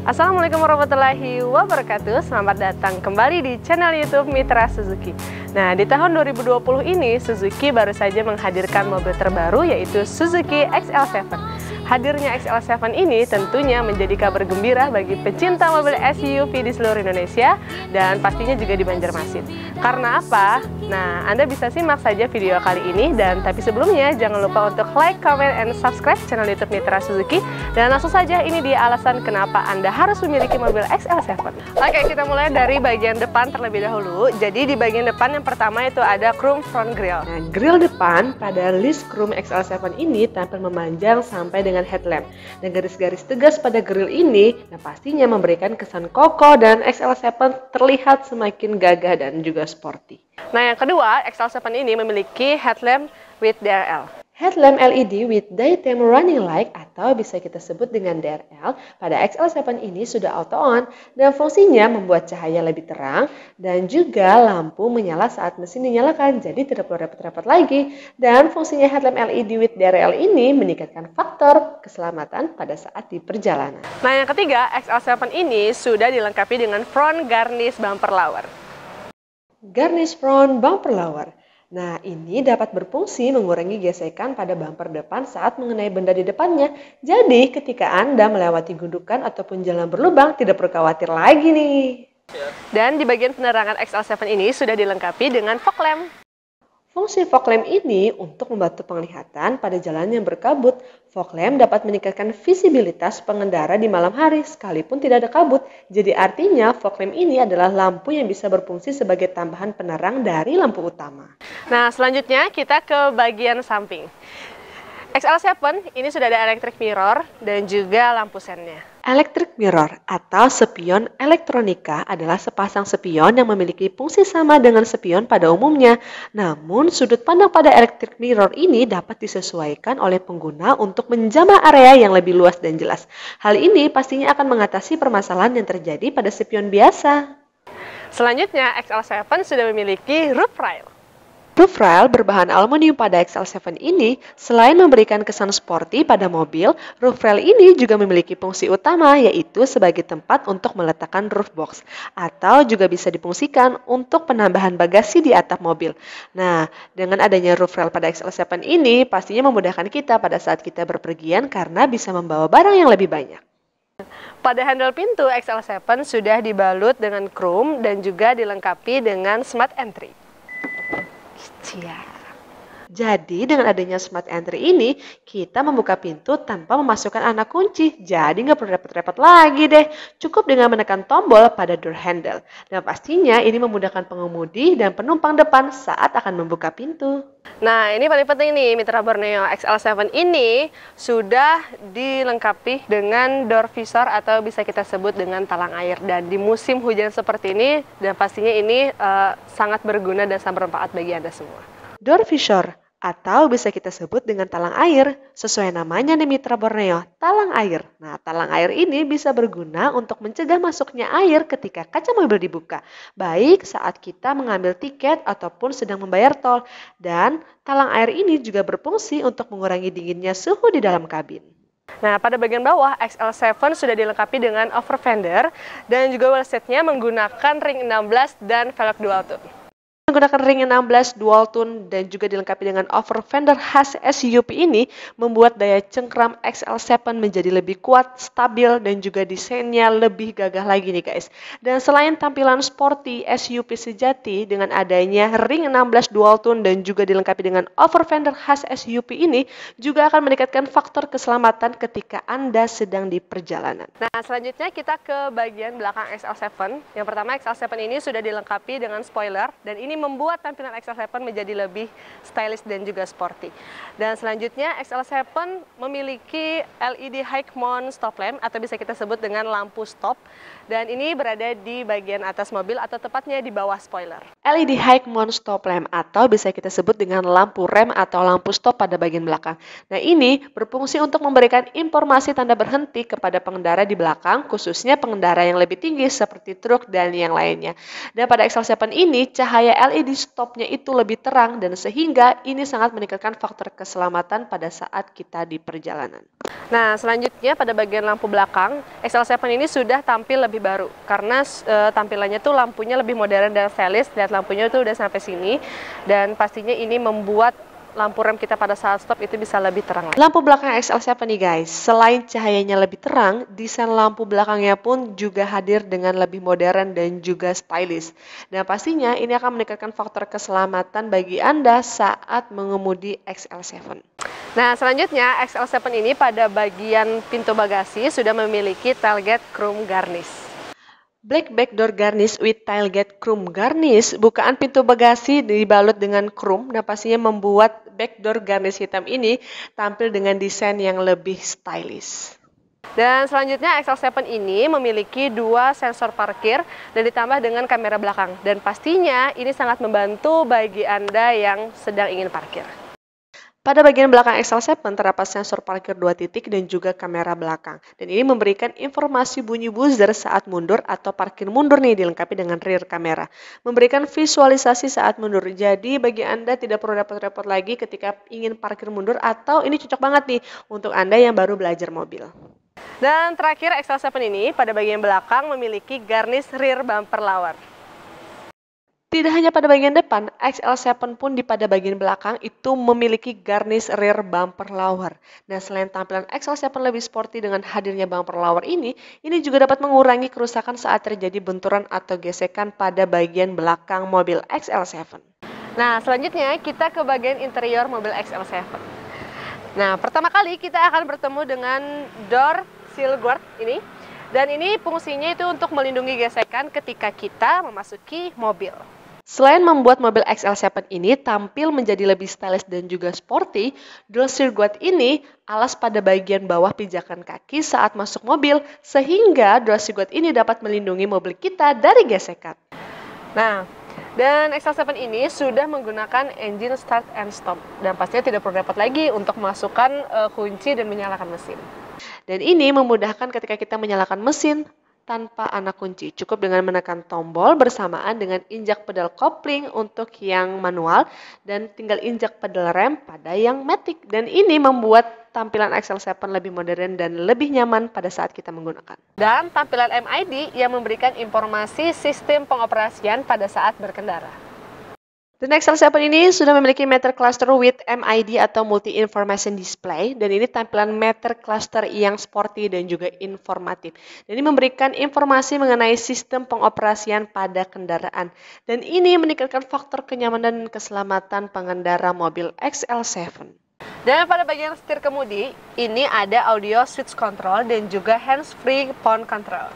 Assalamualaikum warahmatullahi wabarakatuh. Selamat datang kembali di channel YouTube Mitra Suzuki. Nah, di tahun 2020 ini Suzuki baru saja menghadirkan mobil terbaru yaitu Suzuki XL7. Hadirnya XL7 ini tentunya menjadi kabar gembira bagi pecinta mobil SUV di seluruh Indonesia dan pastinya juga di Banjarmasin. Karena apa? Nah, Anda bisa simak saja video kali ini tapi sebelumnya jangan lupa untuk like, comment, and subscribe channel YouTube Mitra Suzuki. Dan langsung saja ini dia alasan kenapa Anda harus memiliki mobil XL7. Oke, kita mulai dari bagian depan terlebih dahulu. Jadi di bagian depan yang pertama itu ada chrome front grille. Nah, grill depan pada list chrome XL7 ini tampil memanjang sampai dengan headlamp. Dan garis-garis tegas pada grill ini pastinya memberikan kesan kokoh dan XL7 terlihat semakin gagah dan juga sporty. Nah, yang kedua, XL7 ini memiliki headlamp with DRL. Headlamp LED with daytime running light atau bisa kita sebut dengan DRL pada XL7 ini sudah auto on dan fungsinya membuat cahaya lebih terang dan juga lampu menyala saat mesin dinyalakan, jadi tidak perlu repot-repot lagi. Dan fungsinya headlamp LED with DRL ini meningkatkan faktor keselamatan pada saat di perjalanan. Nah, yang ketiga, XL7 ini sudah dilengkapi dengan front garnish bumper lower. Garnish front bumper lower. Nah, ini dapat berfungsi mengurangi gesekan pada bumper depan saat mengenai benda di depannya. Jadi, ketika Anda melewati gundukan ataupun jalan berlubang, tidak perlu khawatir lagi nih. Dan di bagian penerangan XL7 ini sudah dilengkapi dengan fog lamp. Fungsi fog lamp ini untuk membantu penglihatan pada jalan yang berkabut. Fog lamp dapat meningkatkan visibilitas pengendara di malam hari sekalipun tidak ada kabut. Jadi artinya fog lamp ini adalah lampu yang bisa berfungsi sebagai tambahan penerang dari lampu utama. Nah, selanjutnya kita ke bagian samping. XL7 ini sudah ada electric mirror dan juga lampu sennya. Electric mirror atau spion elektronika adalah sepasang spion yang memiliki fungsi sama dengan spion pada umumnya. Namun, sudut pandang pada electric mirror ini dapat disesuaikan oleh pengguna untuk menjamah area yang lebih luas dan jelas. Hal ini pastinya akan mengatasi permasalahan yang terjadi pada spion biasa. Selanjutnya, XL7 sudah memiliki roof rail. Roof rail berbahan aluminium pada XL7 ini, selain memberikan kesan sporty pada mobil, roof rail ini juga memiliki fungsi utama yaitu sebagai tempat untuk meletakkan roof box atau juga bisa difungsikan untuk penambahan bagasi di atap mobil. Nah, dengan adanya roof rail pada XL7 ini pastinya memudahkan kita pada saat kita berpergian karena bisa membawa barang yang lebih banyak. Pada handle pintu XL7 sudah dibalut dengan chrome dan juga dilengkapi dengan smart entry. Jadi dengan adanya smart entry ini, kita membuka pintu tanpa memasukkan anak kunci. Jadi nggak perlu repot-repot lagi deh. Cukup dengan menekan tombol pada door handle. Dan pastinya ini memudahkan pengemudi dan penumpang depan saat akan membuka pintu. Nah, ini paling penting nih, Mitra Borneo. XL7 ini sudah dilengkapi dengan door visor atau bisa kita sebut dengan talang air. Dan di musim hujan seperti ini, dan pastinya ini sangat berguna dan sangat bermanfaat bagi Anda semua. Door visor atau bisa kita sebut dengan talang air. Sesuai namanya nih Mitra Borneo, talang air. Nah, talang air ini bisa berguna untuk mencegah masuknya air ketika kaca mobil dibuka, baik saat kita mengambil tiket ataupun sedang membayar tol. Dan talang air ini juga berfungsi untuk mengurangi dinginnya suhu di dalam kabin. Nah, pada bagian bawah, XL7 sudah dilengkapi dengan over fender dan juga wheelsetnya menggunakan ring 16 dan velg dual tone. Menggunakan ring 16 dual tone dan juga dilengkapi dengan over fender khas SUV ini membuat daya cengkram XL7 menjadi lebih kuat, stabil, dan juga desainnya lebih gagah lagi nih guys. Dan selain tampilan sporty SUV sejati dengan adanya ring 16 dual tone dan juga dilengkapi dengan over fender khas SUV ini juga akan meningkatkan faktor keselamatan ketika Anda sedang di perjalanan. Nah, selanjutnya kita ke bagian belakang XL7. Yang pertama, XL7 ini sudah dilengkapi dengan spoiler dan ini membuat tampilan XL7 menjadi lebih stylish dan juga sporty. Dan selanjutnya XL7 memiliki LED high mount stop lamp atau bisa kita sebut dengan lampu stop. Dan ini berada di bagian atas mobil atau tepatnya di bawah spoiler. LED High Mount Stop Lamp atau bisa kita sebut dengan lampu rem atau lampu stop pada bagian belakang. Nah, ini berfungsi untuk memberikan informasi tanda berhenti kepada pengendara di belakang, khususnya pengendara yang lebih tinggi seperti truk dan yang lainnya. Dan pada XL7 ini, cahaya LED stopnya itu lebih terang dan sehingga ini sangat meningkatkan faktor keselamatan pada saat kita di perjalanan. Nah, selanjutnya pada bagian lampu belakang, XL7 ini sudah tampil lebih baru karena tampilannya tuh lampunya lebih modern dan stylish. Lihat lampunya tuh udah sampai sini dan pastinya ini membuat lampu rem kita pada saat stop itu bisa lebih terang. Lampu belakang XL7 nih guys, selain cahayanya lebih terang, desain lampu belakangnya pun juga hadir dengan lebih modern dan juga stylish. Dan pastinya ini akan meningkatkan faktor keselamatan bagi Anda saat mengemudi XL7. Nah, selanjutnya XL7 ini pada bagian pintu bagasi sudah memiliki tailgate chrome garnish. Black backdoor garnish with tailgate chrome garnish, bukaan pintu bagasi dibalut dengan chrome dan pastinya membuat backdoor garnish hitam ini tampil dengan desain yang lebih stylish. Dan selanjutnya XL7 ini memiliki dua sensor parkir dan ditambah dengan kamera belakang. Dan pastinya ini sangat membantu bagi Anda yang sedang ingin parkir. Pada bagian belakang XL7 terdapat sensor parkir 2 titik dan juga kamera belakang. Dan ini memberikan informasi bunyi buzzer saat mundur atau parkir mundur nih dilengkapi dengan rear kamera. Memberikan visualisasi saat mundur. Jadi bagi Anda tidak perlu repot-repot lagi ketika ingin parkir mundur atau ini cocok banget nih untuk Anda yang baru belajar mobil. Dan terakhir XL7 ini pada bagian belakang memiliki garnish rear bumper lower. Tidak hanya pada bagian depan, XL7 pun pada bagian belakang itu memiliki garnish rear bumper lower. Nah, selain tampilan XL7 lebih sporty dengan hadirnya bumper lower ini juga dapat mengurangi kerusakan saat terjadi benturan atau gesekan pada bagian belakang mobil XL7. Nah, selanjutnya kita ke bagian interior mobil XL7. Nah, pertama kali kita akan bertemu dengan door sill guard ini. Dan ini fungsinya itu untuk melindungi gesekan ketika kita memasuki mobil. Selain membuat mobil XL7 ini tampil menjadi lebih stylish dan juga sporty, door sill guard ini alas pada bagian bawah pijakan kaki saat masuk mobil, sehingga door sill guard ini dapat melindungi mobil kita dari gesekan. Nah, dan XL7 ini sudah menggunakan engine start and stop, dan pastinya tidak perlu repot lagi untuk memasukkan kunci dan menyalakan mesin. Dan ini memudahkan ketika kita menyalakan mesin tanpa anak kunci. Cukup dengan menekan tombol bersamaan dengan injak pedal kopling untuk yang manual dan tinggal injak pedal rem pada yang matic. Dan ini membuat tampilan XL7 lebih modern dan lebih nyaman pada saat kita menggunakan. Dan tampilan MID yang memberikan informasi sistem pengoperasian pada saat berkendara. Dan XL7 ini sudah memiliki meter cluster with MID atau Multi Information Display, dan ini tampilan meter cluster yang sporty dan juga informatif. Dan ini memberikan informasi mengenai sistem pengoperasian pada kendaraan. Dan ini meningkatkan faktor kenyamanan dan keselamatan pengendara mobil XL7. Dan pada bagian setir kemudi, ini ada audio switch control dan juga hands-free phone control.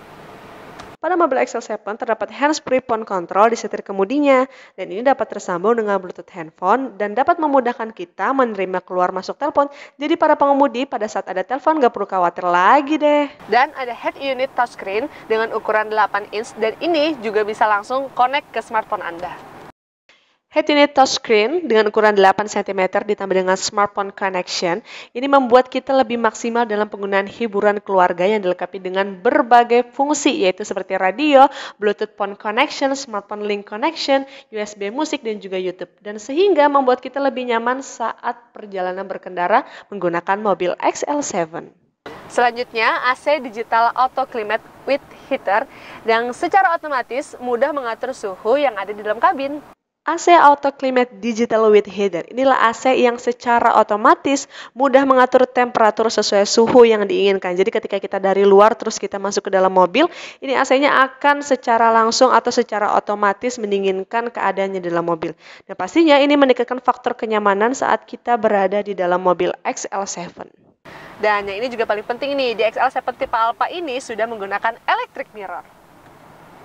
Pada mobil XL7 terdapat hands-free phone control di setir kemudinya, dan ini dapat tersambung dengan Bluetooth handphone dan dapat memudahkan kita menerima keluar masuk telepon. Jadi para pengemudi pada saat ada telepon gak perlu khawatir lagi deh. Dan ada head unit touchscreen dengan ukuran 8 inch dan ini juga bisa langsung connect ke smartphone Anda. Head unit touchscreen dengan ukuran 8 cm ditambah dengan smartphone connection, ini membuat kita lebih maksimal dalam penggunaan hiburan keluarga yang dilengkapi dengan berbagai fungsi, yaitu seperti radio, Bluetooth phone connection, smartphone link connection, USB musik, dan juga YouTube. Dan sehingga membuat kita lebih nyaman saat perjalanan berkendara menggunakan mobil XL7. Selanjutnya, AC Digital Auto Climate with Heater yang secara otomatis mudah mengatur suhu yang ada di dalam kabin. AC Auto Climate Digital with Heater. Inilah AC yang secara otomatis mudah mengatur temperatur sesuai suhu yang diinginkan. Jadi ketika kita dari luar terus kita masuk ke dalam mobil, ini AC-nya akan secara langsung atau secara otomatis mendinginkan keadaannya di dalam mobil. Dan pastinya ini meningkatkan faktor kenyamanan saat kita berada di dalam mobil XL7. Dan yang ini juga paling penting nih, di XL7 tipe Alpha ini sudah menggunakan electric mirror.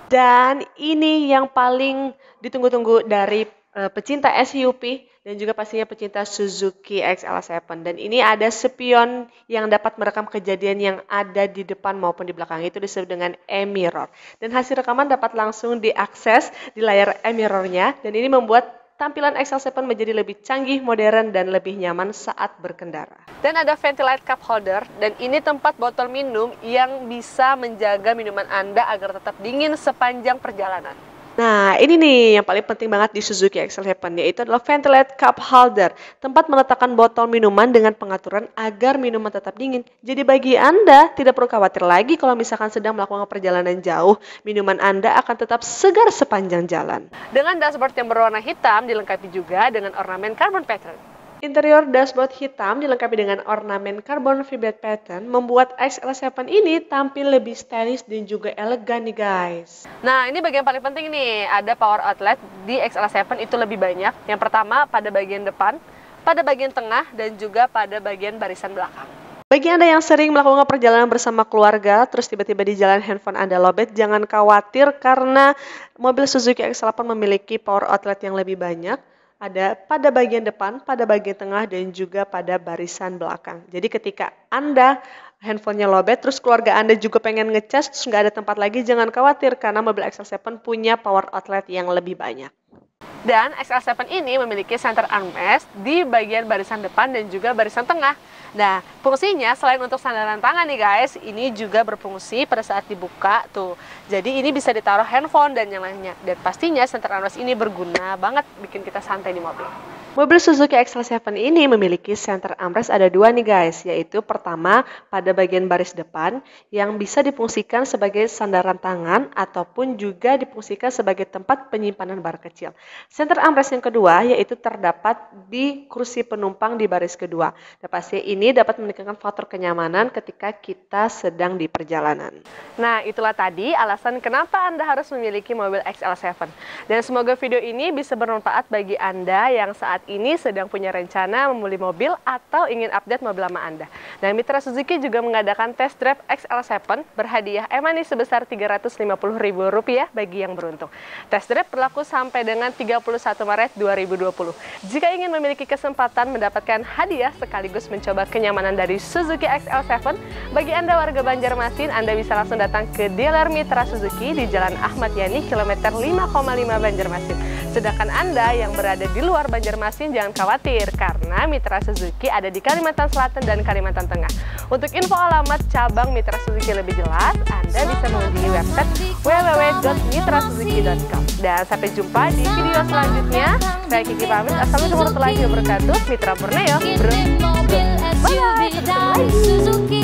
Dan ini yang paling ditunggu-tunggu dari pecinta SUV, dan juga pastinya pecinta Suzuki XL7. Dan ini ada spion yang dapat merekam kejadian yang ada di depan maupun di belakang, itu disebut dengan e-mirror. Dan hasil rekaman dapat langsung diakses di layar e-mirrornya, dan ini membuat tampilan XL7 menjadi lebih canggih, modern, dan lebih nyaman saat berkendara. Dan ada ventilate cup holder, dan ini tempat botol minum yang bisa menjaga minuman Anda agar tetap dingin sepanjang perjalanan. Nah, ini nih yang paling penting banget di Suzuki XL7, yaitu adalah ventilate cup holder, tempat meletakkan botol minuman dengan pengaturan agar minuman tetap dingin. Jadi bagi Anda tidak perlu khawatir lagi kalau misalkan sedang melakukan perjalanan jauh, minuman Anda akan tetap segar sepanjang jalan. Dengan dashboard yang berwarna hitam dilengkapi juga dengan ornamen carbon pattern. Interior dashboard hitam dilengkapi dengan ornamen carbon fiber pattern membuat XL7 ini tampil lebih stylish dan juga elegan nih guys. Nah, ini bagian paling penting nih, ada power outlet di XL7 itu lebih banyak. Yang pertama pada bagian depan, pada bagian tengah, dan juga pada bagian barisan belakang. Bagi Anda yang sering melakukan perjalanan bersama keluarga, terus tiba-tiba di jalan handphone Anda lowbat, jangan khawatir karena mobil Suzuki XL8 memiliki power outlet yang lebih banyak. Ada pada bagian depan, pada bagian tengah, dan juga pada barisan belakang. Jadi ketika Anda handphonenya lowbat, terus keluarga Anda juga pengen ngecas, terus nggak ada tempat lagi, jangan khawatir karena mobil XL7 punya power outlet yang lebih banyak. Dan XL7 ini memiliki center armrest di bagian barisan depan dan juga barisan tengah. Nah, fungsinya selain untuk sandaran tangan nih guys, ini juga berfungsi pada saat dibuka tuh. Jadi ini bisa ditaruh handphone dan yang lainnya. Dan pastinya center armrest ini berguna banget bikin kita santai di mobil. Mobil Suzuki XL7 ini memiliki center armrest ada dua nih guys, yaitu pertama pada bagian baris depan yang bisa difungsikan sebagai sandaran tangan ataupun juga difungsikan sebagai tempat penyimpanan bar kecil. Center armrest yang kedua yaitu terdapat di kursi penumpang di baris kedua. Dan pasti ini dapat meningkatkan faktor kenyamanan ketika kita sedang di perjalanan. Nah, itulah tadi alasan kenapa Anda harus memiliki mobil XL7. Dan semoga video ini bisa bermanfaat bagi Anda yang saat ini sedang punya rencana membeli mobil atau ingin update mobil lama Anda. Dan Mitra Suzuki juga mengadakan test drive XL7 berhadiah e-money sebesar Rp350.000 bagi yang beruntung. Test drive berlaku sampai dengan 31 Maret 2020. Jika ingin memiliki kesempatan mendapatkan hadiah sekaligus mencoba kenyamanan dari Suzuki XL7, bagi Anda warga Banjarmasin, Anda bisa langsung datang ke dealer Mitra Suzuki di Jalan Ahmad Yani, kilometer 5,5 Banjarmasin. Sedangkan Anda yang berada di luar Banjarmasin, jangan khawatir karena Mitra Suzuki ada di Kalimantan Selatan dan Kalimantan Tengah. Untuk info alamat cabang Mitra Suzuki lebih jelas, Anda bisa mengunjungi website www.mitrasuzuki.com. Dan sampai jumpa di video selanjutnya. Saya Kiki pamit. Assalamualaikum warahmatullahi wabarakatuh. Mitra Purneo, bro. Bye. Ketemu lagi.